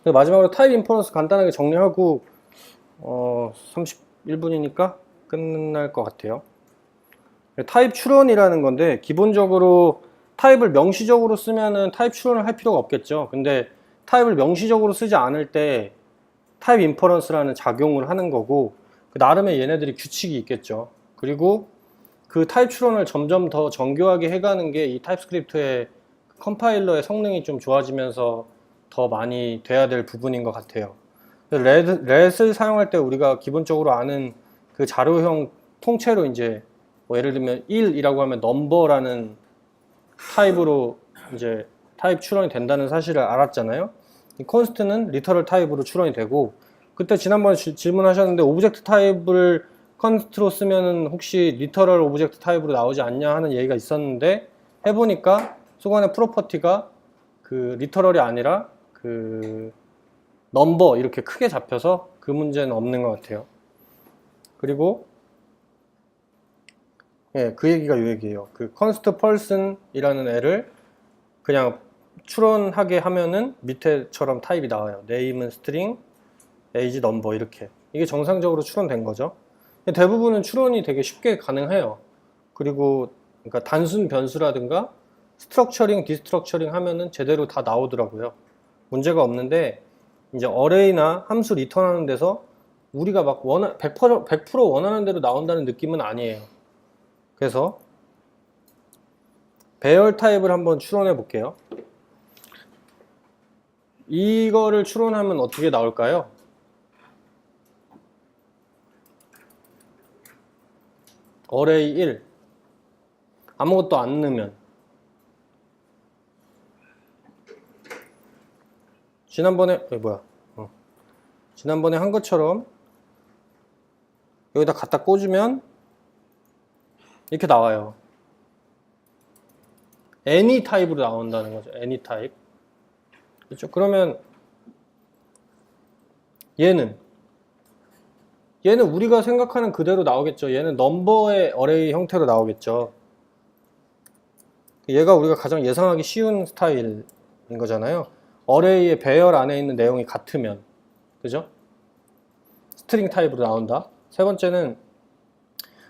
마지막으로 타입 인퍼런스 간단하게 정리하고 31분이니까 끝날 것 같아요. 타입 추론이라는 건데, 기본적으로 타입을 명시적으로 쓰면은 타입 추론을 할 필요가 없겠죠. 근데 타입을 명시적으로 쓰지 않을 때 타입 인퍼런스라는 작용을 하는 거고, 그 나름의 얘네들이 규칙이 있겠죠. 그리고 그 타입 추론을 점점 더 정교하게 해가는 게 이 타입스크립트의 컴파일러의 성능이 좀 좋아지면서 더 많이 돼야 될 부분인 것 같아요. 렛을 사용할 때 우리가 기본적으로 아는 그 자료형 통째로 이제 뭐 예를 들면 1이라고 하면 넘버라는 타입으로 이제 타입 추론이 된다는 사실을 알았잖아요. 이 const는 리터럴 타입으로 추론이 되고, 그때 지난번에 질문하셨는데 오브젝트 타입을 const로 쓰면은 혹시 리터럴 오브젝트 타입으로 나오지 않냐 하는 얘기가 있었는데, 해보니까 소관의 프로퍼티가 그 리터럴이 아니라 그 넘버 이렇게 크게 잡혀서 그 문제는 없는 것 같아요. 그리고 예, 그 얘기가 이 얘기예요. 그 const person이라는 애를 그냥 추론하게 하면은 밑에처럼 타입이 나와요. name은 string, age, number 이렇게. 이게 정상적으로 추론된 거죠. 대부분은 추론이 되게 쉽게 가능해요. 그리고 그러니까 단순 변수라든가 스트럭처링, 디스트럭처링 하면은 제대로 다 나오더라고요. 문제가 없는데, 이제 어레이나 함수 리턴하는 데서 우리가 막 100% 원하는 대로 나온다는 느낌은 아니에요. 그래서 배열 타입을 한번 추론해 볼게요. 이거를 추론하면 어떻게 나올까요? 어레이 1 아무것도 안 넣으면 지난번에 한 것처럼 여기다 갖다 꽂으면 이렇게 나와요. any 타입으로 나온다는 거죠. any 타입. 그렇죠? 그러면 얘는 우리가 생각하는 그대로 나오겠죠. 얘는 넘버의 어레이 형태로 나오겠죠. 얘가 우리가 가장 예상하기 쉬운 스타일인 거잖아요. 어레이의 배열 안에 있는 내용이 같으면, 그죠? 스트링 타입으로 나온다. 세 번째는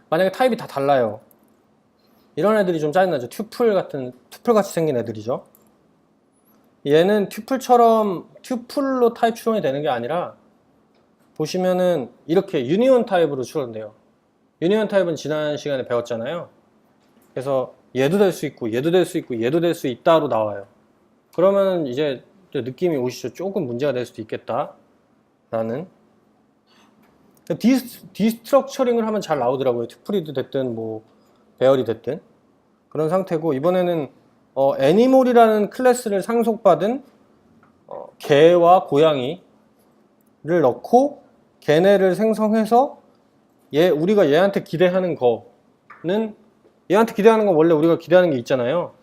만약에 타입이 다 달라요. 이런 애들이 좀 짜증나죠. 튜플 같이 생긴 애들이죠. 얘는 튜플로 타입 추론이 되는 게 아니라, 보시면은 이렇게 유니온 타입으로 추론돼요. 유니온 타입은 지난 시간에 배웠잖아요. 그래서 얘도 될 수 있고 얘도 될 수 있고 얘도 될 수 있다로 나와요. 그러면 이제 느낌이 오시죠. 조금 문제가 될 수도 있겠다 라는. 디스트럭처링을 하면 잘 나오더라고요. 튜플이 됐든 뭐 배열이 됐든 그런 상태고, 이번에는 애니몰이라는 클래스를 상속받은 개와 고양이를 넣고 걔네를 생성해서 우리가 얘한테 기대하는 거는, 얘한테 기대하는 건 원래 우리가 기대하는 게 있잖아요.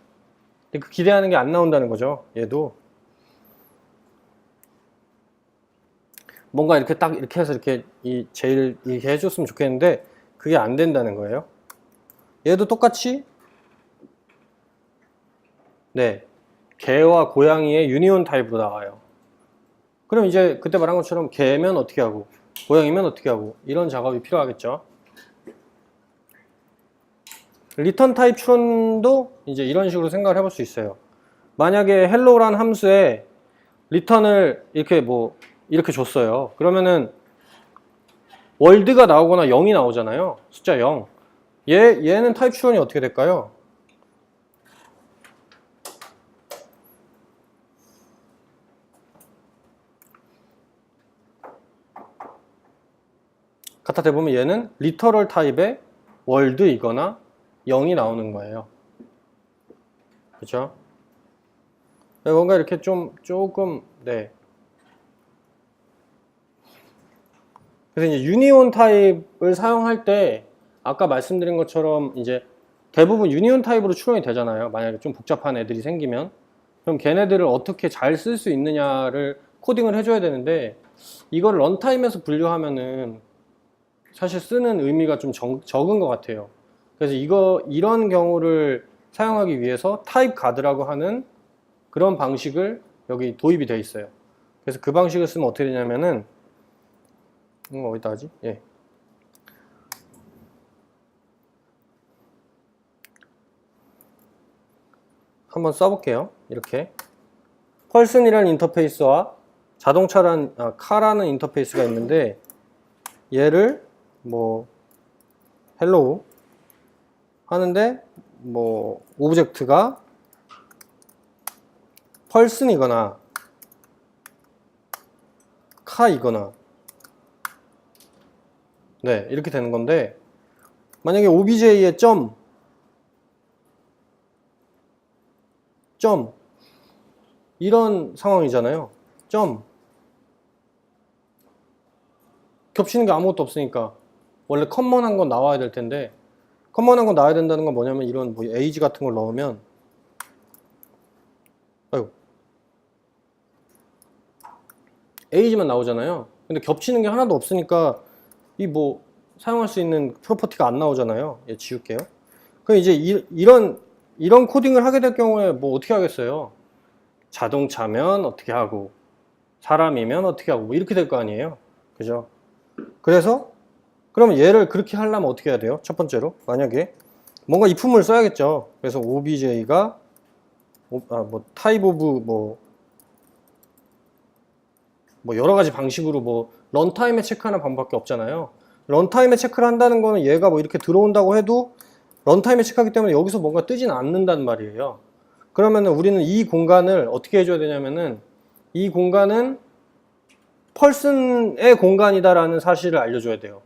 근데 그 기대하는 게 안 나온다는 거죠. 얘도 뭔가 이렇게 딱 이렇게 해서 이렇게 이렇게 해줬으면 좋겠는데 그게 안 된다는 거예요. 얘도 똑같이 개와 고양이의 유니온 타입으로 나와요. 그럼 이제 그때 말한 것처럼 개면 어떻게 하고 고양이면 어떻게 하고 이런 작업이 필요하겠죠. 리턴 타입 추론도 이제 이런 식으로 생각을 해볼 수 있어요. 만약에 헬로우라는 함수에 리턴을 이렇게 줬어요. 그러면은 월드가 나오거나 0이 나오잖아요. 숫자 0. 얘는 타입 추론이 어떻게 될까요? 갖다 대보면 얘는 리터럴 타입의 월드이거나 0이 나오는 거예요. 그렇죠? 뭔가 이렇게 조금 그래서 이제 유니온 타입을 사용할 때 아까 말씀드린 것처럼 이제 대부분 유니온 타입으로 추론이 되잖아요. 만약에 좀 복잡한 애들이 생기면, 그럼 걔네들을 어떻게 잘 쓸 수 있느냐를 코딩을 해줘야 되는데, 이걸 런타임에서 분류하면은 사실 쓰는 의미가 좀 적은 것 같아요. 그래서 이런 경우를 사용하기 위해서 타입 가드라고 하는 그런 방식을 여기 도입이 되어 있어요. 그래서 그 방식을 쓰면 어떻게 되냐면은 어디다 하지? 예. 한번 써볼게요. 이렇게 펄슨이라는 인터페이스와 자동차란 카라는 인터페이스가 있는데 얘를 뭐 헬로우 하는데 뭐 오브젝트가 펄슨이거나 카이거나 네 이렇게 되는 건데 만약에 OBJ에 점 이런 상황이잖아요. 점 겹치는 게 아무것도 없으니까 원래 커먼한 건 나와야 될 텐데 커먼한 건 나와야 된다는 건 뭐냐면 이런 뭐 에이지 같은 걸 넣으면 아이고 에이지만 나오잖아요. 근데 겹치는 게 하나도 없으니까 이 뭐 사용할 수 있는 프로퍼티가 안 나오잖아요. 얘 지울게요. 그럼 이제 이런 코딩을 하게 될 경우에 뭐 어떻게 하겠어요? 자동차면 어떻게 하고 사람이면 어떻게 하고 뭐 이렇게 될 거 아니에요. 그죠? 그래서 그러면 얘를 그렇게 하려면 어떻게 해야 돼요? 첫 번째로 만약에 뭔가 이품을 써야겠죠. 그래서 OBJ가 뭐 타입 오브 뭐 여러 가지 방식으로 뭐 런타임에 체크하는 방법밖에 없잖아요. 런타임에 체크를 한다는 거는 얘가 뭐 이렇게 들어온다고 해도 런타임에 체크하기 때문에 여기서 뭔가 뜨진 않는단 말이에요. 그러면은 우리는 이 공간을 어떻게 해줘야 되냐면은 이 공간은 펄슨의 공간이다라는 사실을 알려줘야 돼요.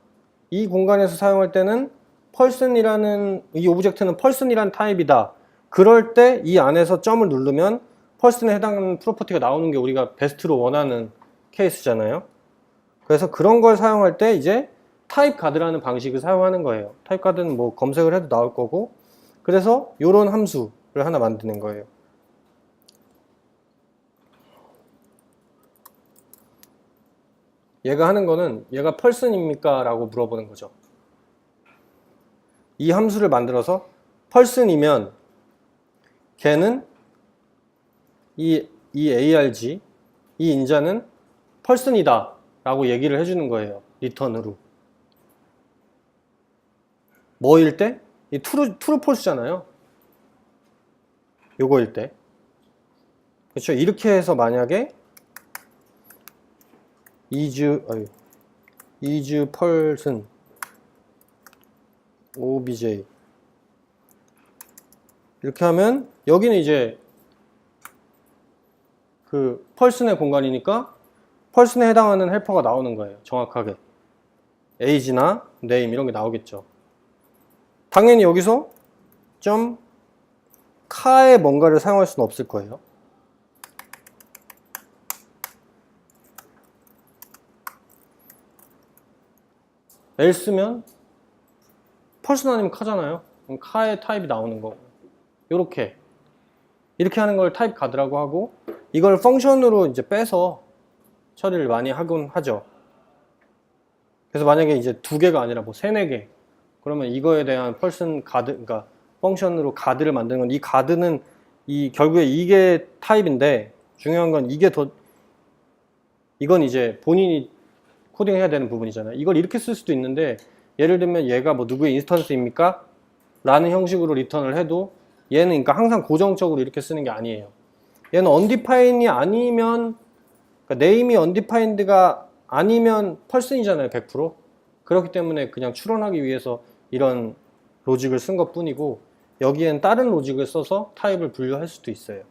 이 공간에서 사용할 때는 펄슨이라는 이 오브젝트는 펄슨이라는 타입이다. 그럴 때 이 안에서 점을 누르면 펄슨에 해당하는 프로퍼티가 나오는 게 우리가 베스트로 원하는 케이스잖아요. 그래서 그런 걸 사용할 때 이제 타입 가드라는 방식을 사용하는 거예요. 타입 가드는 뭐 검색을 해도 나올 거고 그래서 이런 함수를 하나 만드는 거예요. 얘가 하는 거는 얘가 펄슨입니까? 라고 물어보는 거죠. 이 함수를 만들어서 펄슨이면 걔는 이 arg 이 인자는 펄슨이다 라고 얘기를 해주는 거예요. 리턴으로. 뭐일 때? 이 true false잖아요. 요거일 때. 그렇죠. 이렇게 해서 만약에 is person obj 이렇게 하면 여기는 이제 그 펄슨의 공간이니까 펄슨에 해당하는 헬퍼가 나오는 거예요. 정확하게 age나 name 이런 게 나오겠죠. 당연히 여기서 점 카에 뭔가를 사용할 수는 없을 거예요. else면 펄슨 아니면 카잖아요. 그럼 카의 타입이 나오는 거고 이렇게 하는 걸 타입 가드라고 하고 이걸 펑션으로 이제 빼서 처리를 많이 하곤 하죠. 그래서 만약에 이제 2개가 아니라 뭐 3, 4개 그러면 이거에 대한 펄슨 가드 그러니까 펑션으로 가드를 만드는 건 이 가드는 결국에 이게 타입인데 중요한 건 이건 이제 본인이 코딩해야 되는 부분이잖아요. 이걸 이렇게 쓸 수도 있는데 예를 들면 얘가 뭐 누구의 인스턴스입니까? 라는 형식으로 리턴을 해도 얘는 그러니까 항상 고정적으로 이렇게 쓰는 게 아니에요. 얘는 undefined이 아니면 그러니까 name이 undefined가 아니면 펄슨이잖아요. 100%. 그렇기 때문에 그냥 추론하기 위해서 이런 로직을 쓴 것 뿐이고 여기엔 다른 로직을 써서 타입을 분류할 수도 있어요.